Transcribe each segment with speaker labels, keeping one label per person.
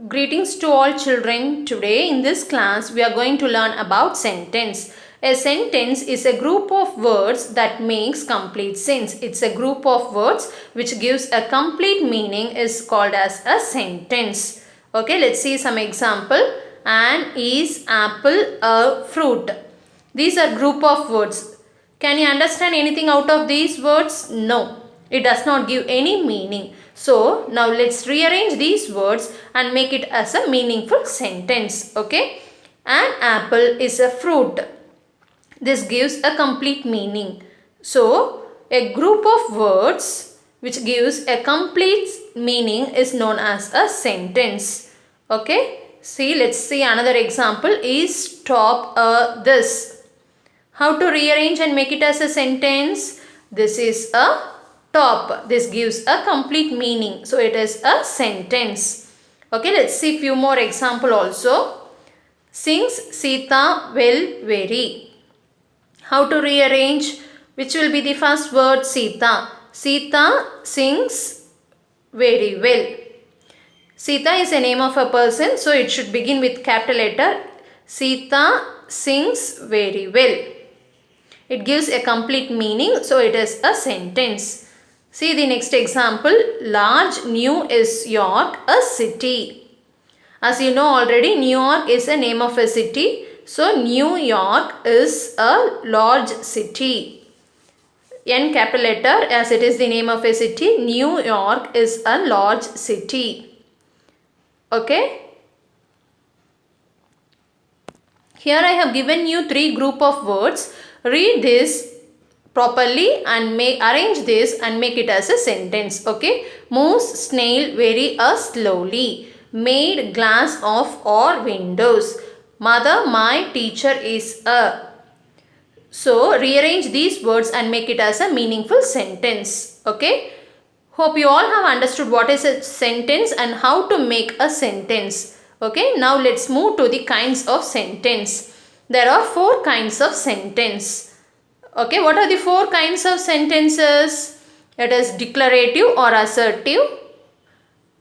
Speaker 1: Greetings to all children. Today in this class we are going to learn about sentence. A sentence is a group of words that makes complete sense. It's a group of words which gives a complete meaning is called as a sentence. Okay, let's see some example. An is apple a fruit. These are group of words. Can you understand anything out of these words? No. It does not give any meaning. So, now let's rearrange these words and make it as a meaningful sentence. Okay. An apple is a fruit. This gives a complete meaning. So, a group of words which gives a complete meaning is known as a sentence. Okay. See, let's see another example is stop this. How to rearrange and make it as a sentence? This is a top. This gives a complete meaning. So it is a sentence. Okay, let's see few more example also. Sings Sita well very. How to rearrange? Which will be the first word? Sita. Sita sings very well. Sita is a name of a person, so it should begin with capital letter. Sita sings very well. It gives a complete meaning, so it is a sentence. See the next example. Large New York, a city. As you know already, New York is a name of a city. So, New York is a large city. N capital letter, as it is the name of a city. New York is a large city. Okay. Here I have given you three group of words. Read this properly and arrange this and make it as a sentence. Okay. Moves snail very slowly. Made glass of our windows. Mother, my teacher is a. So, rearrange these words and make it as a meaningful sentence. Okay. Hope you all have understood what is a sentence and how to make a sentence. Okay. Now, let's move to the kinds of sentence. There are four kinds of sentence. Okay. What are the four kinds of sentences? It is declarative or assertive,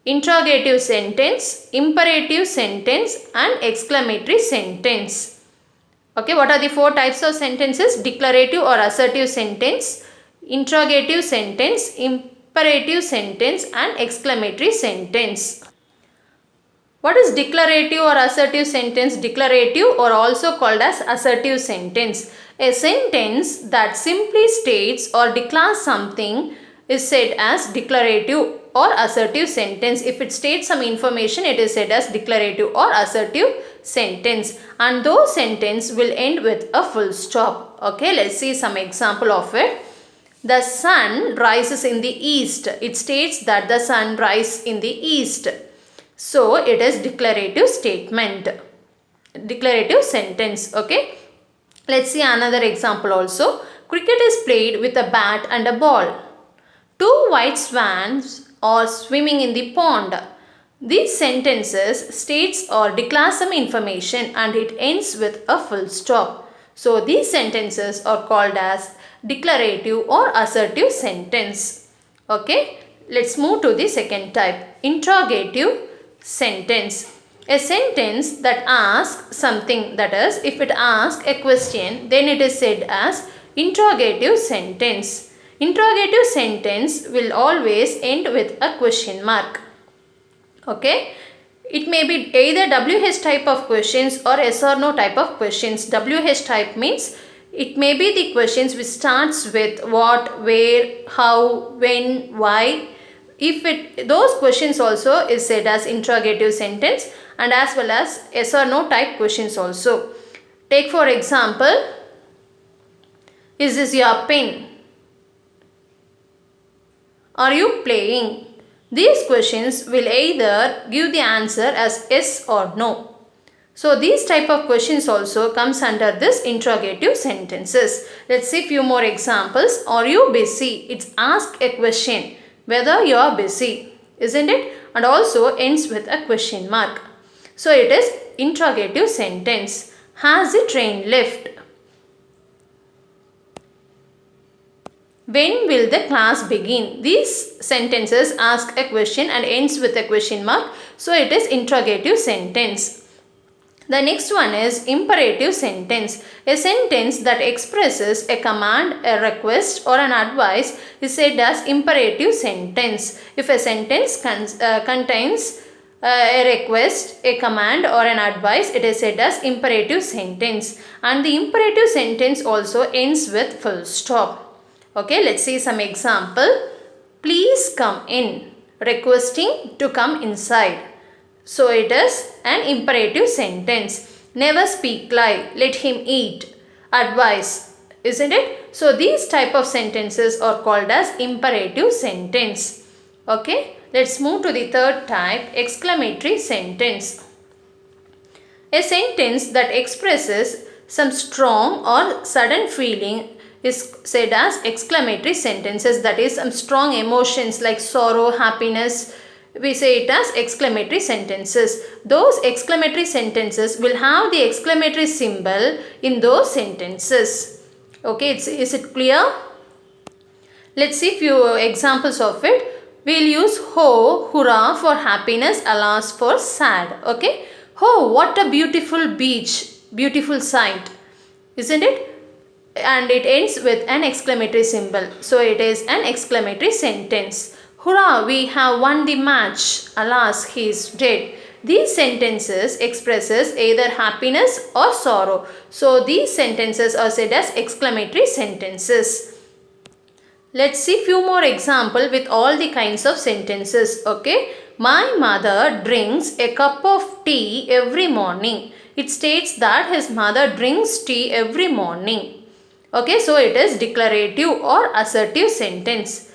Speaker 1: interrogative sentence, imperative sentence and exclamatory sentence. Okay, what are the four types of sentences? Declarative or assertive sentence, interrogative sentence, imperative sentence and exclamatory sentence. What is declarative or assertive sentence? Declarative or also called as assertive sentence. A sentence that simply states or declares something is said as declarative or assertive sentence. If it states some information, it is said as declarative or assertive sentence. And those sentence will end with a full stop. Okay, let's see some example of it. The sun rises in the east. It states that the sun rises in the east. So, it is declarative statement. Declarative sentence. Okay. Let's see another example also. Cricket is played with a bat and a ball. Two white swans are swimming in the pond. These sentences states or declares some information and it ends with a full stop. So, these sentences are called as declarative or assertive sentence. Okay. Let's move to the second type. Interrogative sentence. A sentence that asks something, that is, if it asks a question, then it is said as interrogative sentence. Interrogative sentence will always end with a question mark. Okay. It may be either WH type of questions or yes or no type of questions. WH type means it may be the questions which starts with what, where, how, when, why. If those questions also is said as interrogative sentence and as well as yes or no type questions also. Take for example, is this your pen? Are you playing? These questions will either give the answer as yes or no. So, these type of questions also comes under this interrogative sentences. Let's see few more examples. Are you busy? It's ask a question whether you are busy, isn't it? And also ends with a question mark. So, it is interrogative sentence. Has the train left? When will the class begin? These sentences ask a question and ends with a question mark. So it is interrogative sentence. The next one is imperative sentence. A sentence that expresses a command, a request or an advice is said as imperative sentence. If a sentence contains a request, a command or an advice, it is said as imperative sentence. And the imperative sentence also ends with full stop. Okay, let's see some example. Please come in. Requesting to come inside. So it is an imperative sentence. Never speak lie. Let him eat. Advice. Isn't it? So these type of sentences are called as imperative sentence. Okay. Let's move to the third type, exclamatory sentence. A sentence that expresses some strong or sudden feeling is said as exclamatory sentences. That is, some strong emotions like sorrow, happiness, we say it as exclamatory sentences. Those exclamatory sentences will have the exclamatory symbol in those sentences. Okay, is it clear? Let's see few examples of it. We'll use ho, hurrah for happiness, alas for sad. Okay. Ho, what a beautiful beach, beautiful sight. Isn't it? And it ends with an exclamatory symbol. So it is an exclamatory sentence. Hurrah, we have won the match. Alas, he is dead. These sentences expresses either happiness or sorrow. So these sentences are said as exclamatory sentences. Let's see few more examples with all the kinds of sentences. Okay. My mother drinks a cup of tea every morning. It states that his mother drinks tea every morning. Okay. So it is declarative or assertive sentence.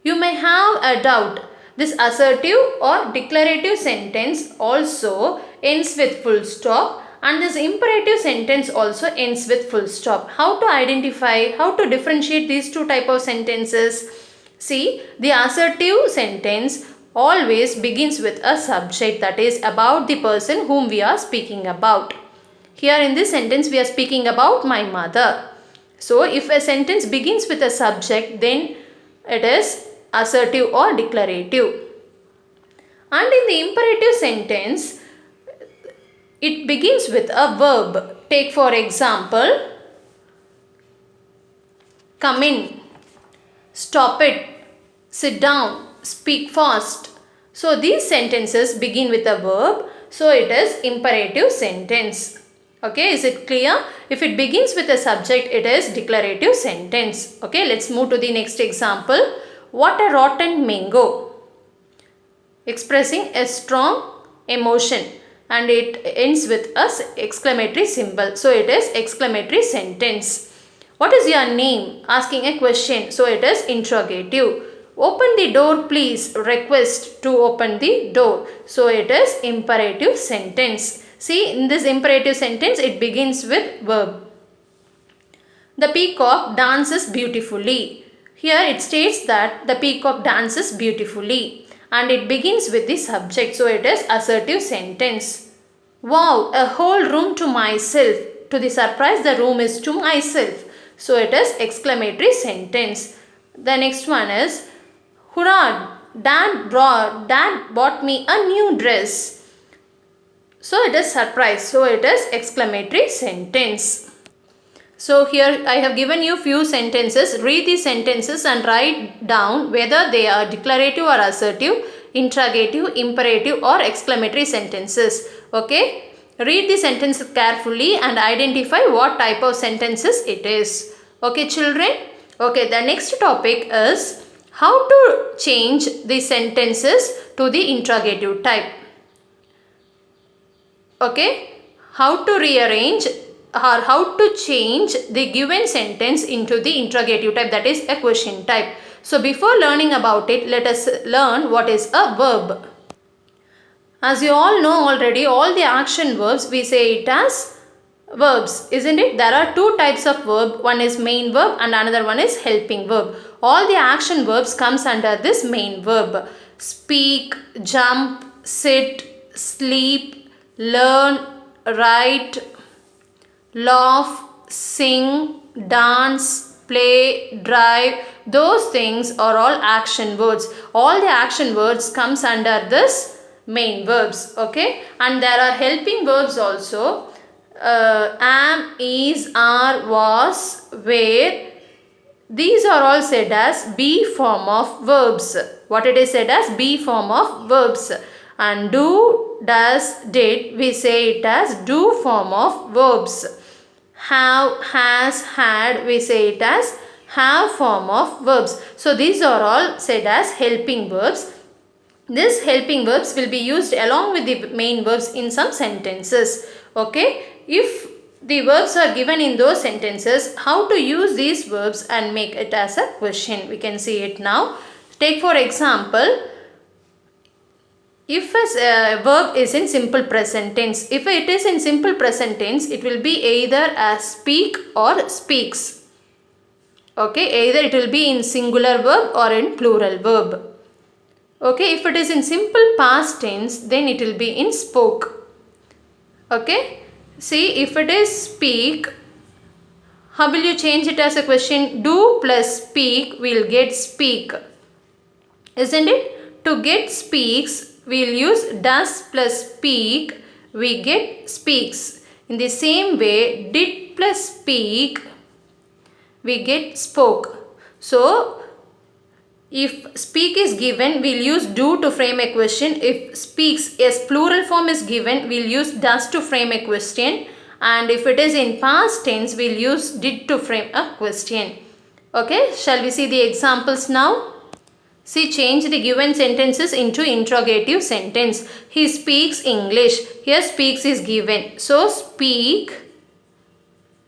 Speaker 1: You may have a doubt. This assertive or declarative sentence also ends with full stop, and this imperative sentence also ends with full stop. How to identify, how to differentiate these two type of sentences? See, the assertive sentence always begins with a subject, that is about the person whom we are speaking about. Here in this sentence we are speaking about my mother. So if a sentence begins with a subject, then it is assertive or declarative. And in the imperative sentence, it begins with a verb. Take for example, come in, stop it, sit down, speak fast. So these sentences begin with a verb. So it is imperative sentence. Okay, is it clear? If it begins with a subject, it is declarative sentence. Okay, let's move to the next example. What a rotten mango. Expressing a strong emotion, and it ends with a exclamatory symbol. So it is exclamatory sentence. What is your name? Asking a question. So it is interrogative. Open the door please. Request to open the door. So it is imperative sentence. See, in this imperative sentence, it begins with verb. The peacock dances beautifully. Here it states that the peacock dances beautifully, and it begins with the subject. So it is assertive sentence. Wow, a whole room to myself. To the surprise, the room is to myself. So it is exclamatory sentence. The next one is, hurrah, dad bought me a new dress. So it is surprise. So it is exclamatory sentence. So here I have given you few sentences. Read these sentences and write down whether they are declarative or assertive, interrogative, imperative or exclamatory sentences. Okay. Read the sentences carefully and identify what type of sentences it is. Okay, children. Okay, the next topic is how to change the sentences to the interrogative type. Okay, how to rearrange or how to change the given sentence into the interrogative type, that is a question type. So before learning about it, let us learn what is a verb. As you all know already, all the action verbs we say it as verbs, isn't it? There are two types of verb. One is main verb and another one is helping verb. All the action verbs comes under this main verb. Speak, jump, sit, sleep, learn, write, laugh, sing, dance, play, drive, those things are all action words. All the action words comes under this main verbs. Okay, and there are helping verbs also. Am, is, are, was, were. These are all said as be form of verbs. What it is said as be form of verbs. And do, does, did, we say it as do form of verbs. Have, has, had, we say it as have form of verbs. So these are all said as helping verbs. These helping verbs will be used along with the main verbs in some sentences. Okay, if the verbs are given in those sentences, how to use these verbs and make it as a question, we can see it now. Take for example, if a verb is in simple present tense, if it is in simple present tense, it will be either as speak or speaks. Okay, either it will be in singular verb or in plural verb. Okay, if it is in simple past tense, then it will be in spoke. Okay, see, if it is speak, how will you change it as a question? Do plus speak, we will get speak. Isn't it? To get speaks, we will use does plus speak, we get speaks. In the same way, did plus speak, we get spoke. So, if speak is given, we will use do to frame a question. If speaks as plural form is given, we will use does to frame a question. And if it is in past tense, we will use did to frame a question. Okay, shall we see the examples now? See, change the given sentences into interrogative sentence. He speaks English. Here speaks is given. So, speak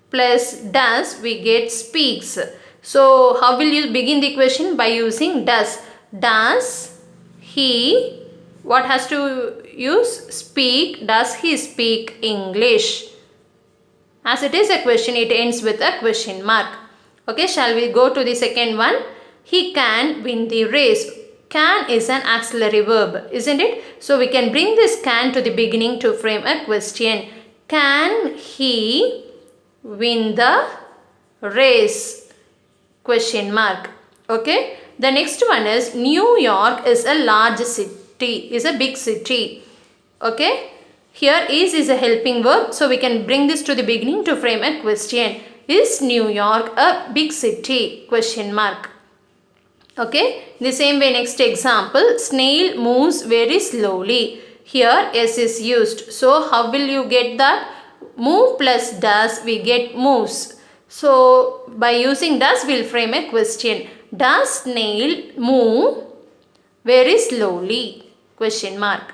Speaker 1: plus does, we get speaks. So, how will you begin the question? By using does. Does he, what has to use? Speak. Does he speak English? As it is a question, it ends with a question mark. Okay, shall we go to the second one? He can win the race. Can is an auxiliary verb, isn't it? So, we can bring this can to the beginning to frame a question. Can he win the race? Question mark. Okay. The next one is New York is a large city, is a big city. Okay. Here is a helping verb. So we can bring this to the beginning to frame a question. Is New York a big city? Question mark. Okay. The same way, next example. Snail moves very slowly. Here S is used. So how will you get that? Move plus does, we get moves. So, by using does, we will frame a question. Does snail move very slowly? Question mark.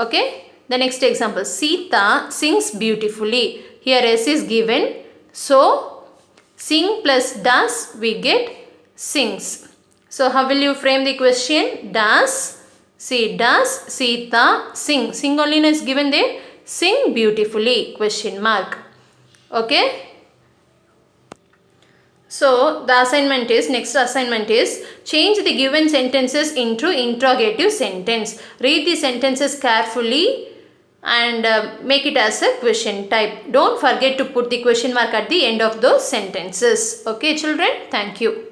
Speaker 1: Okay. The next example. Sita sings beautifully. Here S is given. So, sing plus does, we get sings. So, how will you frame the question? Does Sita sing? Sing only is given there. Sing beautifully? Question mark. Okay. So, the assignment is, next assignment is, change the given sentences into interrogative sentence. Read the sentences carefully and make it as a question type. Don't forget to put the question mark at the end of those sentences. Okay, children? Thank you.